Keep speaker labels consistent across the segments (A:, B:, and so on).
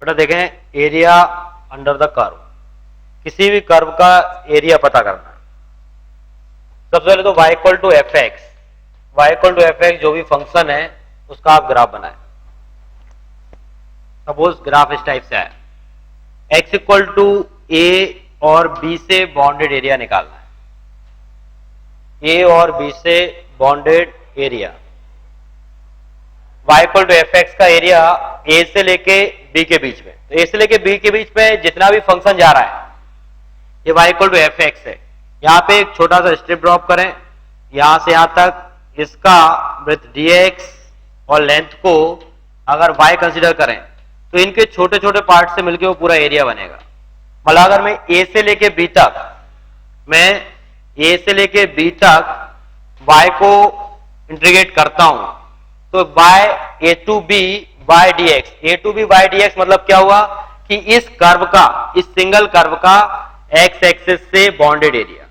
A: बेटा देखें, area under the curve, किसी भी कर्व का एरिया पता करना है। सबसे पहले तो y equal to f x, y equal to f x जो भी फंक्शन है उसका आप ग्राफ बनाए। सपोज ग्राफ इस टाइप से है, x इक्वल टू ए और बी से बॉन्डेड एरिया निकालना है, ए और बी से bonded area. y equal to f x का एरिया ए से लेके बी के बीच में, तो ए से लेके बी के बीच में जितना भी फंक्शन जा रहा है ये y equal to f x है। यहां पे एक छोटा सा स्ट्रिप ड्रॉप करें, यहां से यहां तक, इसका ब्रेथ dx और लेंथ को अगर y कंसीडर करें तो इनके छोटे छोटे पार्ट से मिलकर वो पूरा एरिया बनेगा। मतलब अगर मैं a से लेके b तक, मैं a से लेके b तक y को इंटीग्रेट करता हूं तो y a to b y dx, a to b y dx मतलब क्या हुआ कि इस कर्व का, इस सिंगल कर्व का x एक्सिस से बॉन्डेड एरिया,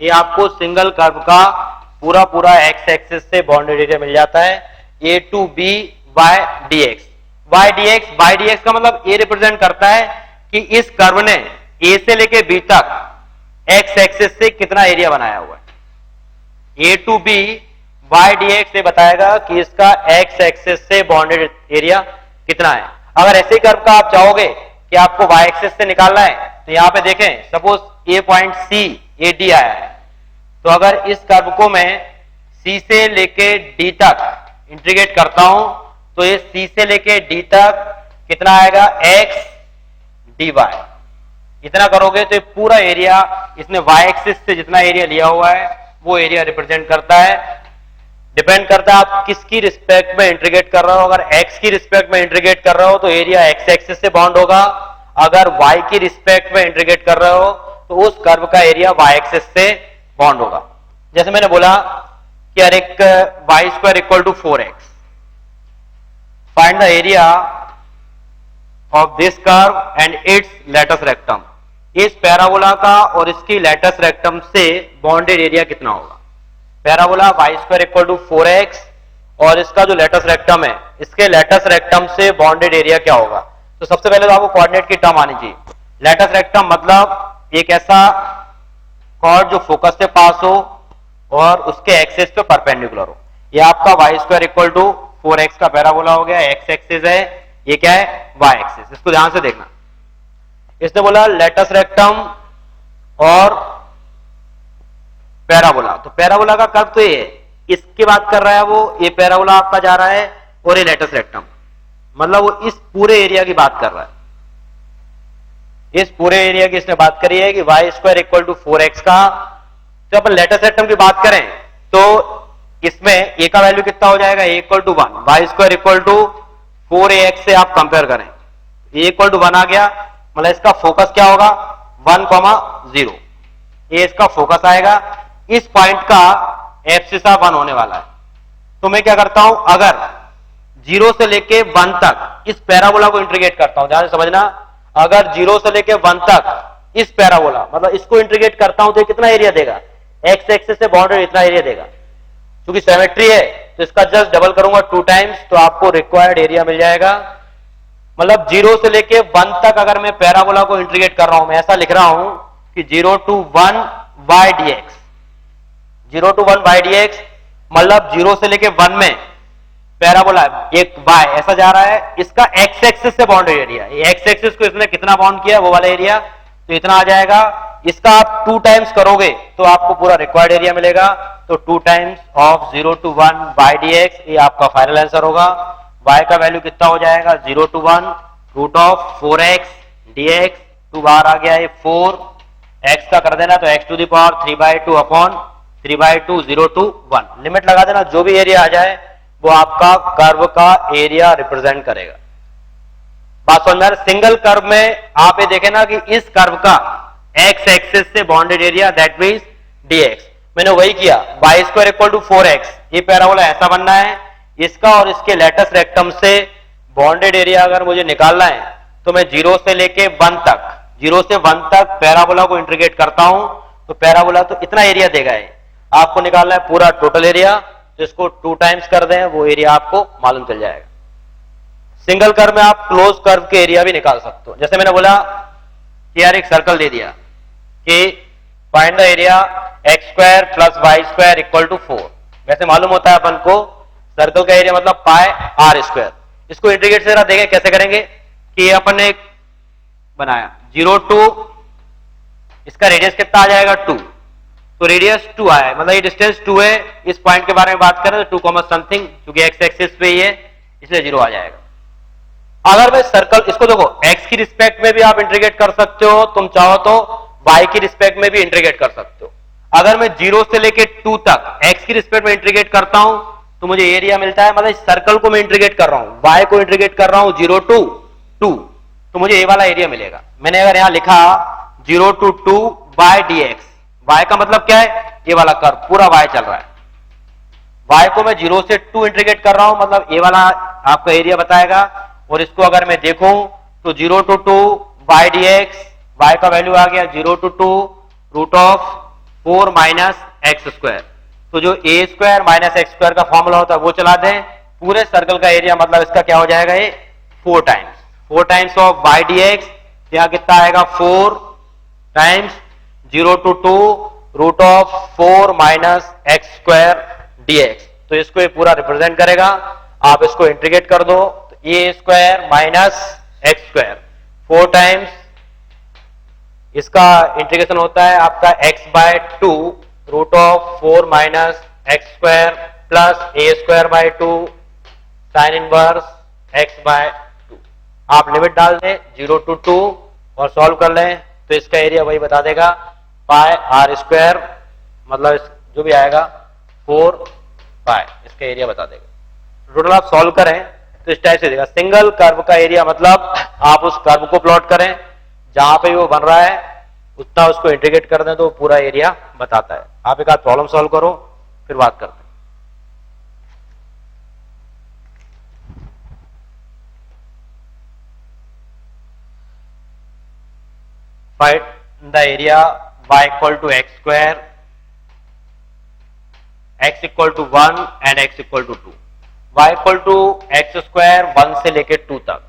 A: ये आपको सिंगल कर्व का पूरा पूरा x एक्सिस से बॉन्डेड एरिया मिल जाता है, a to b y dx। y dx का मतलब a रिप्रेजेंट करता है कि इस कर्व ने a से लेके b तक x एक्सिस से कितना एरिया बनाया हुआ है। a to b y dx से बताएगा कि इसका x एक्सिस से बॉन्डेड एरिया कितना है। अगर ऐसे कर्व का आप चाहोगे कि आपको y एक्सिस से निकालना है तो यहां पे देखें, suppose a point c AD आया है, तो अगर इस कर्व को मैं C से लेके D तक इंटीग्रेट करता हूं तो ये C से लेके D तक कितना आएगा x dy। इतना करोगे तो ये पूरा एरिया, इसने y एक्सिस से जितना एरिया लिया हुआ है वो एरिया रिप्रेजेंट करता है। डिपेंड करता है आप किसकी रिस्पेक्ट में इंटीग्रेट कर रहे हो। अगर x की रिस्पेक्ट में इंटीग्रेट कर रहे हो तो एरिया x एक्सिस से बाउंड होगा, अगर y की रिस्पेक्ट में इंटीग्रेट कर रहे हो तो उस कर्व का एरिया y एक्सिस से बाउंड होगा। जैसे मैंने बोला कि हर एक y square equal to 4x, find the area of this curve and its latus rectum. इस पैराबोला का और इसकी लेटस रेक्टम से बॉन्डेड एरिया कितना होगा। Parabola y square equal to 4x और इसका जो लेटस रेक्टम है, इसके लेटस रेक्टम से बॉन्डेड एरिया क्या होगा। तो सबसे पहले तो आपको कोऑर्डिनेट की टर्म आनी चाहिए। लेटस रेक्टम मतलब एक ऐसा कॉर्ड जो फोकस से पास हो और उसके एक्सिस पे परपेंडिकुलर हो। ये आपका Y square equal to 4x का पैराबोला हो गया, एक्स एक्सिस है, ये क्या है वाई एक्सिस। इसको ध्यान से देखना, इसने बोला लेटस रेक्टम और पैराबोला, तो पैराबोला का कर्व तो ये है, इसकी बात कर रहा है वो, ये पैराबोला आपका जा रहा है और ये लेटस रेक्टम, मतलब वो इस पूरे एरिया की बात कर रहा है। इस पूरे एरिया की इसने बात करी है कि Y square equal to 4x का। तो अपन लेटस रेक्टम की बात करें तो इसमें a का वैल्यू कितना हो जाएगा, a equal to 1, y square equal to 4ax से आप कंपेयर करें, a इक्वल टू 1 आ गया, मतलब इसका फोकस क्या होगा 1,0, ये इसका फोकस आएगा। इस पॉइंट का एब्सिसा 1 होने वाला है। तो मैं क्या करता हूं, अगर 0 से लेके 1 तक इस पैराबोला को इंटीग्रेट करता हूं, ध्यान से समझना, अगर 0 से लेके 1 तक इस पैराबोला मतलब इसको इंटीग्रेट करता हूं तो कितना एरिया देगा, एक्स एक्सिस से बाउंडेड इतना एरिया देगा। क्योंकि सिमेट्री है तो इसका जस्ट डबल करूंगा 2 टाइम्स तो आपको रिक्वायर्ड एरिया मिल जाएगा। मतलब 0 से लेके 1 तक अगर मैं पैराबोला को इंटीग्रेट कर रहा हूं, मैं ऐसा लिख रहा हूं कि 0 to 1 y dx, 0 to 1 y dx मतलब 0 से लेके 1 में पैराबोला एक y ऐसा जा रहा है, इसका एक्स एक्सिस से बाउंडेड एरिया, एक्स एक्सिस को इसने कितना बाउंड किया वो वाला एरिया, तो इतना आ जाएगा। इसका आप 2 टाइम्स करोगे तो आपको पूरा रिक्वायर्ड एरिया मिलेगा। तो 2 times of 0 to 1 y dx, ये आपका फाइनल आंसर होगा। y का वैल्यू कितना हो जाएगा 0 to 1 root of 4x dx, 2 बाहर आ गया है 4, x का कर देना तो x to the power 3/2 upon 3/2 0 to 1, limit लगा देना, जो भी एरिया आ जाए वो आपका कर्व का एरिया रिप्रेजेंट करेगा। बात समझ में आ रहा है? सिंगल कर्व में आप ये देखें ना कि इस कर्व का एक्स एक्सिस से bonded area that means dx, मैंने वही किया, Y square equal to 4x, ये पैराबोला ऐसा बनना है, इसका और इसके लेटस रेक्टम से बॉन्डेड एरिया अगर मुझे निकालना है तो मैं 0 से लेके 1 तक, 0 से 1 तक पैराबोला को इंटीग्रेट करता हूं तो पैराबोला तो इतना एरिया देगा है। आपको निकालना है पूरा टोटल एरिया, तो इसको 2 टाइम्स कर दें, वो एरिया आपको मालूम चल जाएगा। सिंगल कर्व में आप क्लोज कर्व के एरिया भी निकाल सकते हो। जैसे मैंने बोला कि यार एक सर्कल दे दिया कि find the area x square plus y square equal to 4। वैसे मालूम होता है अपन को सर्कल का एरिया मतलब पाई आर स्क्वायर। इसको इंटीग्रेट से जरा देखें कैसे करेंगे कि अपन ने बनाया 0 टू, इसका रेडियस कितना आ जाएगा 2, तो रेडियस 2 आया मतलब ये डिस्टेंस 2 है। इस पॉइंट के बारे में बात करें तो 2, समथिंग, क्योंकि एक्स एक्सिस पे ही है इसलिए 0 आ जाएगा। अगर मैं सर्कल, इसको देखो x की रिस्पेक्ट में भी आप इंटीग्रेट कर सकते हो, तुम चाहो तो y की रिस्पेक्ट में भी इंटीग्रेट कर सकते हो। अगर मैं 0 से लेके 2 तक x की रिस्पेक्ट में इंटीग्रेट करता हूं तो मुझे एरिया मिलता है, मतलब इस सर्कल को मैं इंटीग्रेट कर रहा हूं, y को इंटीग्रेट कर रहा हूं 0 टू 2, तो मुझे ये वाला एरिया मिलेगा। मैंने अगर यहां लिखा 0 टू 2 बाय dx, y का मतलब क्या है, ये वाला कर्व पूरा y चल रहा है, y को मैं 0 से 2 इंटीग्रेट कर रहा हूं मतलब ये वाला आपका एरिया बताएगा। और इसको अगर मैं देखूं तो 0 टू 2 बाय dx, y का वैल्यू आ गया 0 to 2 root of 4 minus x square. तो जो a square minus x square का फॉर्मूला होता है वो चला दें, पूरे सर्कल का एरिया मतलब इसका क्या हो जाएगा, ये 4 टाइम्स ऑफ y dx, यहाँ कितना आएगा 4 times 0 to 2 root of 4 minus x square dx। तो इसको ये पूरा रिप्रेजेंट करेगा। आप इसको इंटीग्रेट कर दो तो a square minus x square 4 times, इसका इंटीग्रेशन होता है आपका x by 2 root of 4 minus x square plus a square by 2 sine inverse x by 2। आप लिमिट डाल दें 0 टू 2 और सॉल्व कर लें तो इसका एरिया वही बता देगा पाई आर स्क्वायर, मतलब जो भी आएगा 4 पाई, इसका एरिया बता देगा। टोटल आप सॉल्व करें तो इस टाइप से देगा। सिंगल कर्व का एरिया मतलब आप उस कर्व को प्लॉट करें जहां पे वो बन रहा है, उतना उसको इंटीग्रेट कर दें तो पूरा एरिया बताता है। आप एक आध प्रॉब्लम सॉल्व करो फिर बात करते हैं। Find the area y equal to x square, x equal to 1 and x equal to 2। y equal to x square 1 से लेके 2 तक,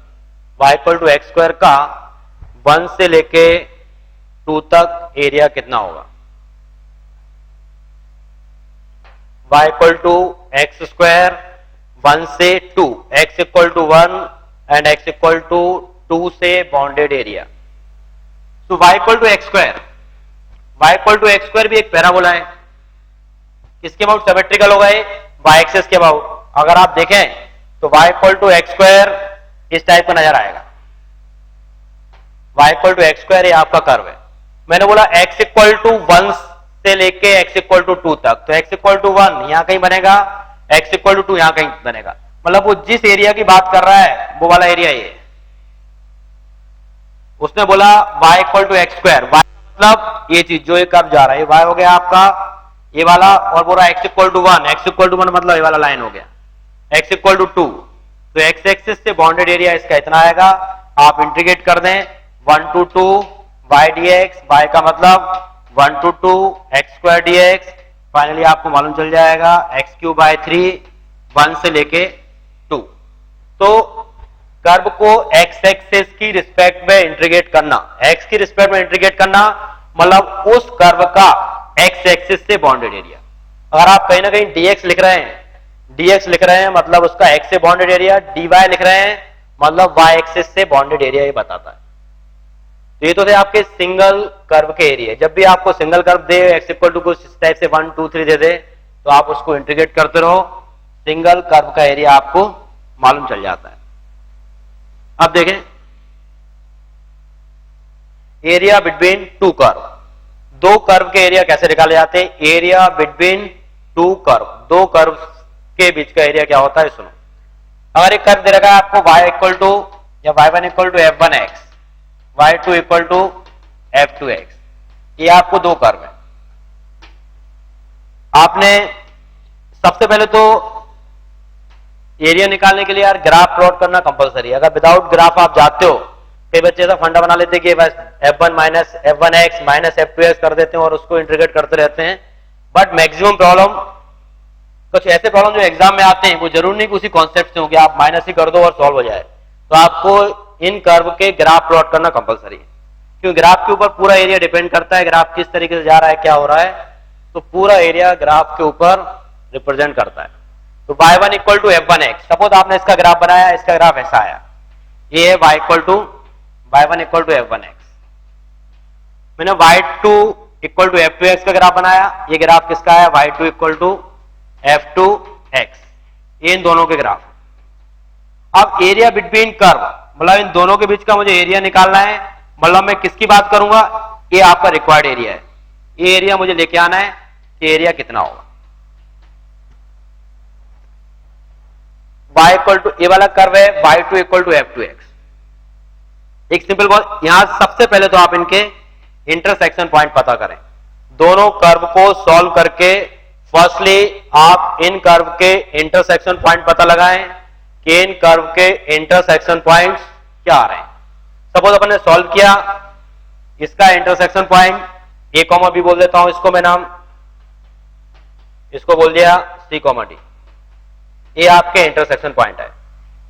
A: y equal to x square का 1 से लेके 2 तक एरिया कितना होगा। y equal to x square 1 से 2, x equal to 1 and x equal to 2 से बाउंडेड एरिया। तो y equal to x square, y equal to x square भी एक पैराबोला है, किसके अबाउट सिमेट्रिकल होगा ये, y एक्सिस के अबाउट। अगर आप देखें तो y equal to x square इस टाइप का नजर आएगा, y equal to x square ये आपका कर्व है। मैंने बोला x इक्वल टू 1 से लेके x इक्वल टू 2 तक, तो x इक्वल टू 1 यहां कहीं बनेगा, x इक्वल टू 2 यहां कहीं बनेगा, मतलब वो जिस एरिया की बात कर रहा है वो वाला एरिया ये। उसने बोला y equal to x square, y मतलब ये चीज जो ये कर्व जा रहा है, y हो गया आपका ये वाला, और बोला x equal to 1, x equal to 1 मतलब ये वाला लाइन हो गया, x इक्वल टू 2, तो x एक्सिस से बाउंडेड एरिया इसका इतना आएगा। आप इंटीग्रेट कर दें 1 टू 2 y dx, y का मतलब 1 to 2 x square dx, finally आपको मालूम चल जाएगा x क्यूब बाय 3 1 से लेके 2। तो कर्व को x एक्सिस की रिस्पेक्ट में इंटीग्रेट करना, x की रिस्पेक्ट में इंटीग्रेट करना मतलब उस कर्व का x एक्सिस से बाउंडेड एरिया। अगर आप कहीं ना कहीं dx लिख रहे हैं, dx लिख रहे हैं मतलब उसका x से बाउंडेड एरिया, dy लिख रहे हैं मतलब y एक्सिस से बाउंडेड एरिया ये बताता है। तो ये तो थे आपके सिंगल कर्व के एरिया। जब भी आपको सिंगल कर्व दे x इक्वल टू कुछ इस टाइप से 1 2 3 दे दे तो आप उसको इंटीग्रेट करते रहो, सिंगल कर्व का एरिया आपको मालूम चल जाता है। अब देखें एरिया बिटवीन टू कर्व, दो कर्व के एरिया कैसे निकाले जाते हैं। एरिया बिटवीन टू कर्व, दो कर्व के बीच का एरिया क्या होता है सुनो। अगर एक कर्व दे रखा है आपको y इक्वल टू या y1 equal to f1x, y2 equal to f2x, ये आपको दो कर्व है। आपने सबसे पहले तो एरिया निकालने के लिए यार ग्राफ प्लॉट करना कंपलसरी है। अगर विदाउट ग्राफ आप जाते हो, कई बच्चे ऐसा फंडा बना लेते कि बस f1 minus f1x minus f2x कर देते हैं और उसको इंटीग्रेट करते रहते हैं। बट मैक्सिमम प्रॉब्लम, कुछ ऐसे प्रॉब्लम जो एग्जाम में आते हैं वो जरूर नहीं कि उसी कॉन्सेप्ट से हो कि आप माइनस ही कर दो और सॉल्व हो जाए। तो आपको इन कर्व के ग्राफ प्लॉट करना कंपलसरी है, क्योंकि ग्राफ के ऊपर पूरा एरिया डिपेंड करता है, ग्राफ किस तरीके से जा रहा है, क्या हो रहा है, तो पूरा एरिया ग्राफ के ऊपर रिप्रेजेंट करता है। तो y1 equal to f1x, suppose आपने इसका ग्राफ बनाया, इसका ग्राफ ऐसा आया, ये है y1 इक्वल टू f1x। मैंने y2 इक्वल टू f2x का ग्राफ बनाया, ये ग्राफ किसका है, y2 इक्वल टू f2x, ये इन दोनों के ग्राफ। अब एरिया बिटवीन कर्व, मतलब इन दोनों के बीच का मुझे एरिया निकालना है, मतलब मैं किसकी बात करूंगा, ये आपका रिक्वायर्ड एरिया है, ये एरिया मुझे लेके आना है कि एरिया कितना होगा। y इक्वल टू, ये वाला कर्व है y2 इक्वल टू f2x। एक सिंपल बात, यहां सबसे पहले तो आप इनके इंटरसेक्शन पॉइंट पता करें, दोनों कर्व को सॉल्व करके फर्स्टली आप इन कर्व के इंटरसेक्शन पॉइंट पता लगाएं कि इन कर्व के इंटरसेक्शन पॉइंट्स क्या आ रहे हैं। सपोज अपन ने सॉल्व किया, इसका intersection point a comma b बोल देता हूं, इसको मैं नाम, इसको बोल दिया c कॉमा डी, ये आपके इंटरसेक्शन पॉइंट है।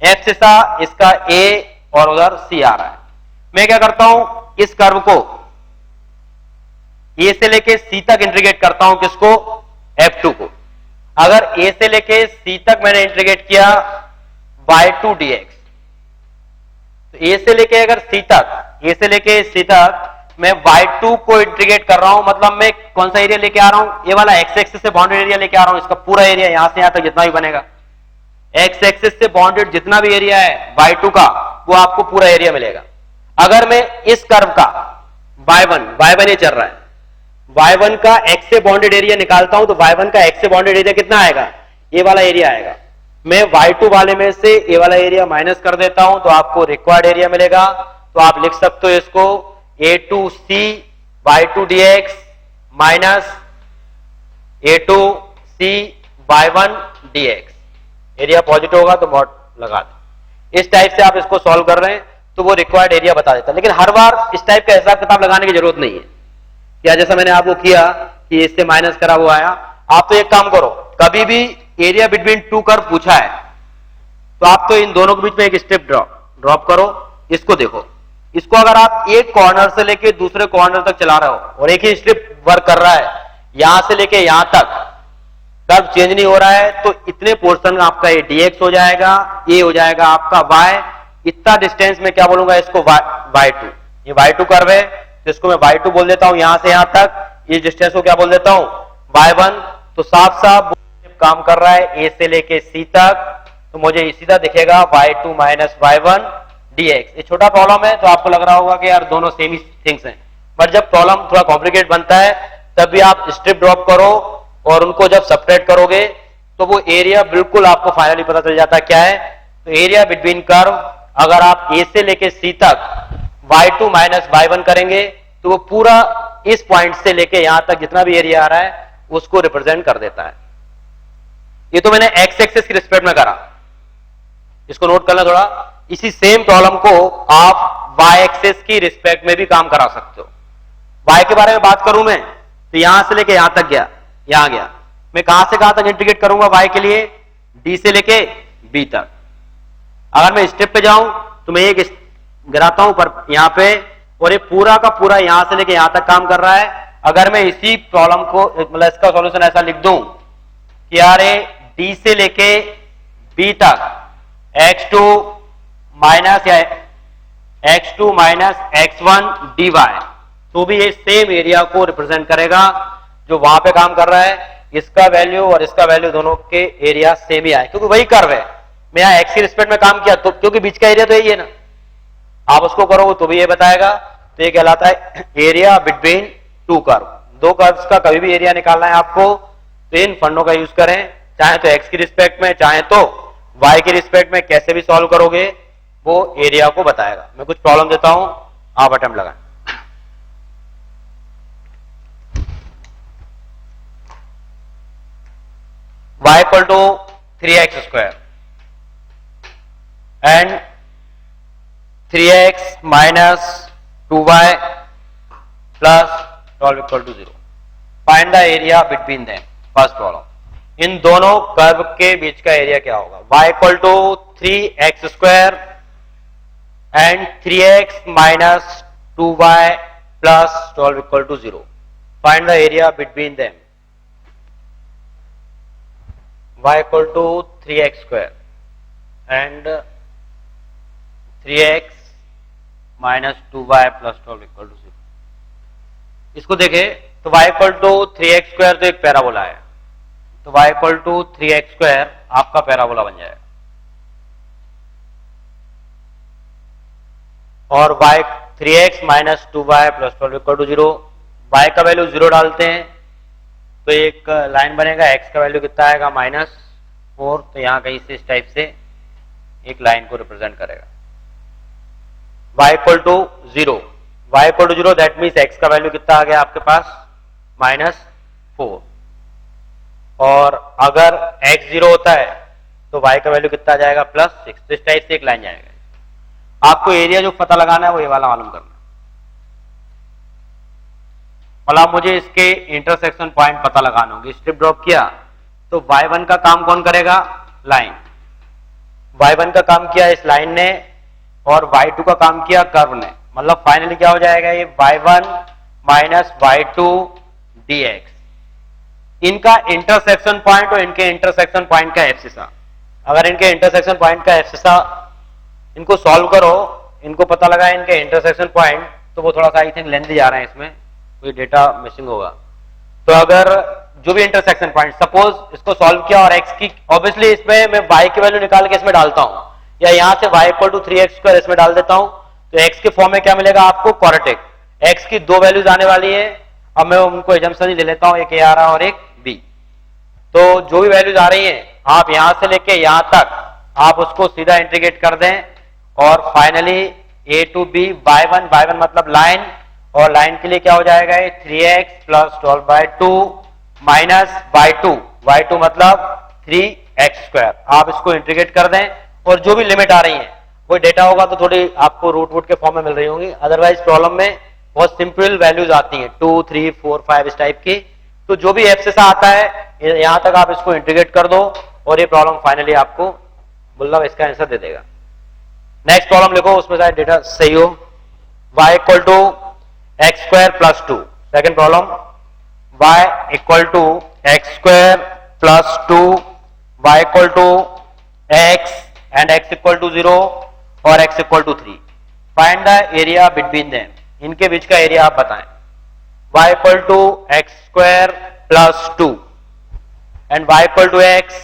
A: f से सा इसका a और उधर c आ रहा है। मैं क्या करता हूं, इस कर्व को a से लेके c तक इंटीग्रेट करता हूं, किसको, f2 को। अगर a से लेके c तक मैंने इंटीग्रेट किया y2 dx, तो a से लेके अगर c तक, a से लेके c तक मैं y2 को इंटीग्रेट कर रहा हूं, मतलब मैं कौन सा एरिया लेके आ रहा हूं, ये वाला x एक्सिस से बाउंडेड एरिया लेके आ रहा हूं, इसका पूरा एरिया यहां से यहां तक जितना भी बनेगा, x एक्सिस से बाउंडेड जितना भी एरिया है y2 का, वो आपको पूरा एरिया मिलेगा। अगर मैं इस कर्व का y1 ये चल रहा है, y1 का x से बाउंडेड एरिया निकालता हूं, तो y1 का x से बाउंडेड एरिया कितना आएगा, ये वाला एरिया आएगा। मैं y2 वाले में से ये वाला एरिया माइनस कर देता हूं, तो आपको रिक्वायर्ड एरिया मिलेगा। तो आप लिख सकते हो इसको a2c y2 dx minus a2c y1 dx। Area positive होगा तो मॉड लगा दे। इस टाइप से आप इसको सॉल्व कर रहे हैं तो वो रिक्वायर्ड एरिया बता देता है, लेकिन हर बार इस टाइप का हिसाब किताब लगाने की जरूरत नहीं है। क्या जैसा मैंने आपको किया कि इससे माइनस करा वो आया, आप तो एक काम करो, कभी भी एरिया बिटवीन टू कर्व पूछा है तो आप तो इन दोनों के बीच में एक स्टेप ड्रॉप करो, इसको देखो, इसको अगर आप एक कॉर्नर से लेके दूसरे कॉर्नर तक चला रहे हो और एक ही स्टेप वर्क कर रहा है, यहां से लेके यहां तक कर्व चेंज नहीं हो रहा है, तो इतने पोर्शन में आपका ये dx हो जाएगा, ये हो जाएगा आपका y, इतना डिस्टेंस में क्या बोलूंगा इसको y2। ये y2 कर्व है तो इसको मैं y2 बोल देता हूं, यहां से यहां तक इस डिस्टेंस को क्या बोल देता हूं y1। तो साफ साफ काम कर रहा है a से लेके c तक, तो मुझे सीधा दिखेगा y2 माइनस y1 dx। ये छोटा प्रॉब्लम है तो आपको लग रहा होगा कि यार दोनों सेम ही थिंग्स हैं, बट जब प्रॉब्लम थोड़ा कॉम्प्लिकेट बनता है तब भी आप स्ट्रिप ड्रॉप करो और उनको जब सब्ट्रैक्ट करोगे तो वो एरिया बिल्कुल आपको फाइनली पता चल जाता है क्या है। तो एरिया बिटवीन कर्व अगर आप a से लेके c तक y2 माइनस y1 करेंगे तो वो पूरा इस पॉइंट से लेके यहां तक जितना भी एरिया आ रहा है उसको रिप्रेजेंट कर देता है। ये तो मैंने x एक्सिस की रिस्पेक्ट में करा, इसको नोट करना थोड़ा। इसी सेम प्रॉब्लम को आप y एक्सिस की रिस्पेक्ट में भी काम करा सकते हो। y के बारे में बात करूं मैं तो यहां से लेके यहां तक गया, यहां गया, मैं कहां से कहां तक इंटीग्रेट करूंगा y के लिए, d से लेके b तक। अगर मैं स्टेप पे जाऊं तो मैं एक गिराता हूं पर यहां पे, और ये पूरा का पूरा यहां से लेके यहां तक काम कर रहा है। अगर मैं इसी प्रॉब्लम को मतलब इसका सॉल्यूशन ऐसा लिख दूं कि यार d से लेके b तक x2 माइनस या x2 माइनस x1 dy, तो भी ये सेम एरिया को रिप्रेजेंट करेगा जो वहां पे काम कर रहा है। इसका वैल्यू और इसका वैल्यू दोनों के एरिया सेम ही आए क्योंकि वही कर्व है। मैं यहां x की रिस्पेक्ट में काम किया तो क्योंकि बीच का एरिया तो यही है ना, आप उसको करोगे तो भी ये बताएगा। तो ये कहलाता है एरिया बिटवीन टू कर्व। दो कर्व्स का कभी भी एरिया निकालना है आपको तो इन फंडों का यूज करें, चाहे तो x की रिस्पेक्ट में चाहे तो y की रिस्पेक्ट में, कैसे भी सॉल्व करोगे वो एरिया को बताएगा। मैं कुछ प्रॉब्लम देता हूं, आप अटेम्प्ट लगाएं। y equal to 3x square and 3x minus 2y plus 12 equal to 0। Find the area between them. First problem, इन दोनों कर्व के बीच का एरिया क्या होगा। y equal to 3x square and 3x minus 2y plus 12 equal to 0. Find the area between them. Y equal to 3x square and 3x minus 2y plus 12 equal to 0. इसको देखें तो y equal to 3x square तो एक parabola है, तो y equal to 3x square आपका parabola बन जाएगा और y 3x minus 2y plus 12 equal to 0. y का वैल्यू 0 डालते हैं तो एक लाइन बनेगा, x का वैल्यू कितना आएगा -4, तो यहां कहीं से इस टाइप से एक लाइन को रिप्रेजेंट करेगा. y equal to 0, y equal to 0 that means x का वैल्यू कितना आ गया आपके पास -4, और अगर x 0 होता है तो y का वैल्यू कितना आ जाएगा +6. तो इस टाइप से एक लाइन जाएगा. आपको एरिया जो पता लगाना है वो ये वाला मालूम करना है. मतलब मुझे इसके इंटरसेक्शन पॉइंट पता लगाना होगी. स्ट्रिप ड्रॉप किया तो y1 का काम कौन करेगा? लाइन. y1 का काम किया इस लाइन ने और y2 का काम किया कर्व ने. मतलब फाइनली क्या हो जाएगा ये y1 माइनस y2 dx. इनका इंटरसेक्शन पॉइंट और इनके इंटरसेक्शन पॉइंट का एब्सिसा. अगर इनके इंटरसेक्शन पॉइंट का एब्सिसा इनको सॉल्व करो, इनको पता लगा इनके इंटरसेक्शन पॉइंट, तो वो थोड़ा सा आई थिंक लेंथी जा रहा है, इसमें कोई डेटा मिसिंग होगा. तो अगर जो भी इंटरसेक्शन पॉइंट सपोज इसको सॉल्व किया और x की ऑब्वियसली इसमें मैं y की वैल्यू निकाल के इसमें डालता हूं या यहां से y equal to 3x square इसमें डाल देता हूं, तो x के फॉर्म में क्या मिलेगा आपको? क्वाड्रेटिक. x की दो वैल्यूज आने वाली है. अब मैं उनको एजम्पशन ही ले लेता हूं, एक a आ रहा और एक b. तो जो भी वैल्यूज आ रही हैं आप यहां से लेके यहां तक आप उसको सीधा इंटीग्रेट कर दें और finally a to b y1 मतलब लाइन, और लाइन के लिए क्या हो जाएगा? 3x प्लस 12/2 माइनस y2 मतलब 3x स्क्वायर. आप इसको इंटीग्रेट कर दें और जो भी लिमिट आ रही है वो डेटा होगा तो थोड़ी आपको रूट के फॉर्म में मिल रही होंगी. अदरवाइज प्रॉब्लम में बहुत सिंपल वैल्यूज आती हैं 2, 3, 4, 5 इस टाइप की. तो जो भी एब्सिसा आता है यहां तक आप इसको इंटीग्रेट कर दो और ये प्रॉब्लम फाइनली आपको मतलब इसका आंसर दे देगा. नेक्स्ट प्रॉब्लम लिखो, उसमें शायद डेटा सही हो. y equal to x square plus 2. Second problem y equal to x square plus 2, y equal to x and x equal to 0 और x equal to 3. Find the area between them. इनके बीच का area आप बताएं. y equal to x square plus 2 and y equal to x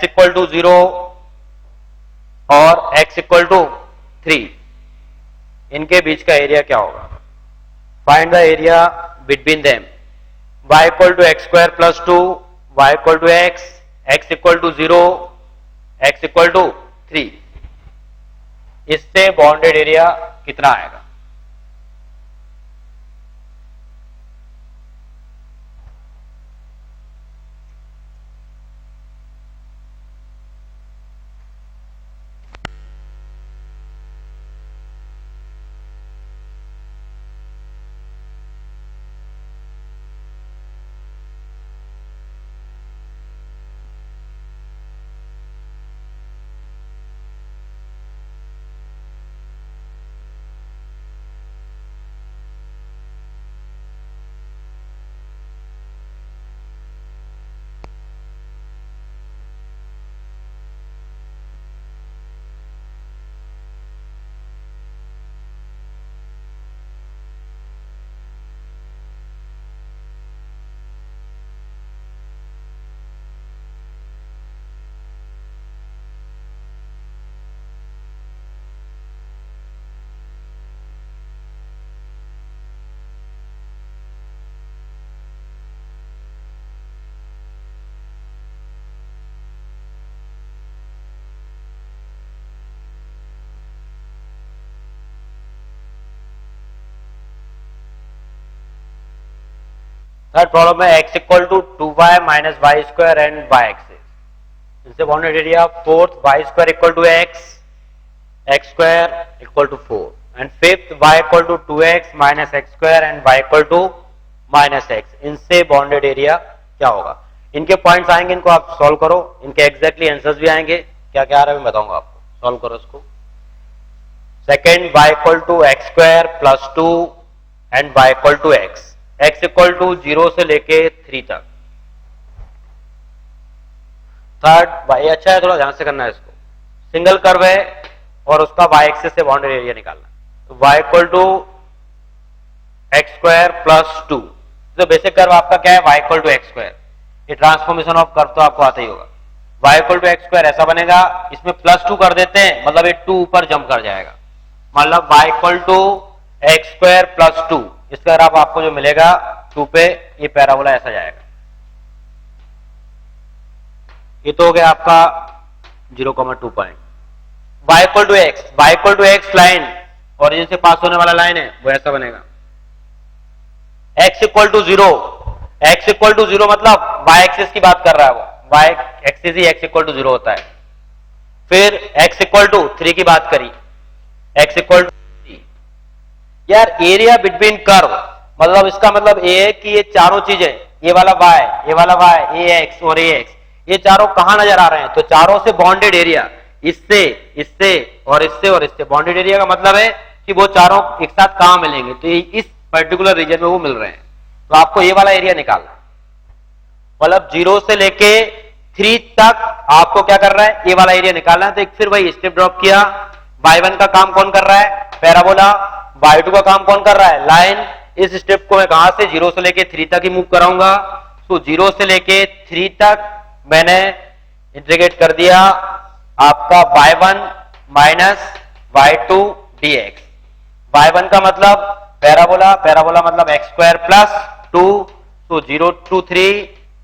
A: equal to 0 और x equal to 3. इनके बीच का एरिया क्या होगा? Find the area between them. y equal to x square plus 2, y equal to x equal to 0, x equal to 3. इससे bounded area कितना आएगा? Third problem है x equal to 2y minus y square and y axis. इनसे bounded area. Fourth y square equal to x square equal to 4 and fifth y equal to 2x minus x square and y equal to -x. इनसे bounded area क्या होगा? इनके points आएंगे, इनको आप solve करो. इनके एग्जैक्टली आंसर्स भी आएंगे. क्या क्या आ रहा है मैं बताऊंगा आपको. सॉल्व करो इसको. Second y equal to x square plus 2 and y equal to x equal to 0 से लेके 3 तक। थर्ड y अच्छा है, थोड़ा ध्यान से करना है इसको। सिंगल कर्व है और उसका y एक्सिस से बाउंड्री एरिया निकालना। तो y equal to x square plus 2, तो बेसिक कर्व आपका क्या है, y equal to x square. ये ट्रांसफॉर्मेशन ऑफ कर्व तो आपको आता ही होगा। y equal to x square ऐसा बनेगा, इसमें प्लस 2 कर देते हैं, मतलब ये 2 ऊपर जंप कर जाएगा, मतलब y equal to x square plus 2। इसका ग्राफ आपको जो मिलेगा 2 पे, ये पैराबोला ऐसा जाएगा। ये तो हो गया आपका 0,2 point. y equal to x line origin से पास होने वाला लाइन है, वो ऐसा बनेगा। x इक्वल टू 0 मतलब y एक्सिस की बात कर रहा है वो, y एक्सिस ही x इक्वल टू 0 होता है। फिर x इक्वल टू 3 की बात करी, x इक्वल टू 3। यार एरिया बिटवीन कर्व, मतलब इसका मतलब ये है कि ये चारों चीजें, ये वाला y, ये x और ये x, ये चारों कहां नजर आ रहे हैं, तो चारों से बॉन्डेड एरिया, इससे इससे और इससे और इससे। बॉन्डेड एरिया का मतलब है कि वो चारों एक साथ कहां मिलेंगे, तो इस पर्टिकुलर रीजन में वो मिल रहे हैं। तो आपको ये वाला एरिया निकालना, मतलब 0 से लेके 3 तक आपको क्या करना है, ये वाला एरिया निकालना है। तो एक फिर वही स्टेप ड्रॉप किया। y1 का काम कौन कर रहा है, पैराबोला। y2 का काम कौन कर रहा है, लाइन। इस स्टेप को मैं कहां से 0 से लेके 3 तक ही मूव कराऊंगा। तो 0 से लेके 3 तक मैंने इंटीग्रेट कर दिया आपका y1 minus y2 dx। y1 का मतलब पैराबोला, पैराबोला मतलब एक्स स्क्वायर प्लस 2, तो 0 to 3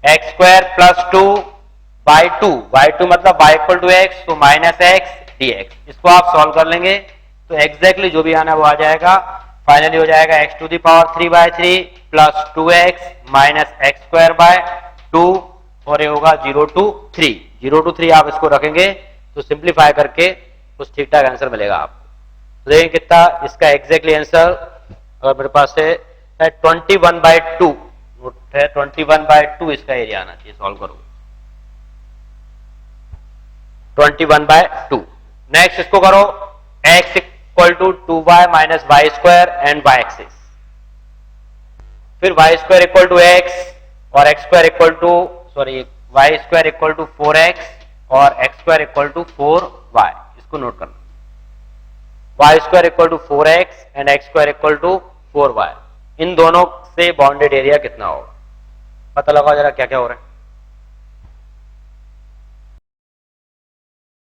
A: x square plus 2 by 2, y2 मतलब y इक्वल टू एक्स, तो माइनस एक्स dx। इसको आप सॉल्व कर लेंगे तो एग्जैक्टली जो भी आना है वो आ जाएगा। फाइनली हो जाएगा x to the power 3/3 plus 2x minus x square by 2, और ये होगा 0 to 3। 0 to 3 आप इसको रखेंगे तो सिंप्लीफाई करके कुछ ठीक ठाक आंसर मिलेगा आपको। तो देखिए कितना इसका एग्जैक्टली आंसर, अगर मेरे पास है 21/2 है, 21/2 इसका एरिया आना चाहिए। सॉल्व करो 21/2। नेक्स्ट इसको करो, x equal to 2y minus y square and y axis. फिर y square equal to x और x square equal to y square equal to 4x और x square equal to 4y। इसको note करना, y square equal to 4x and x square equal to 4y। इन दोनों से bounded area कितना होगा, पता लगाओ जरा क्या क्या हो रहा है।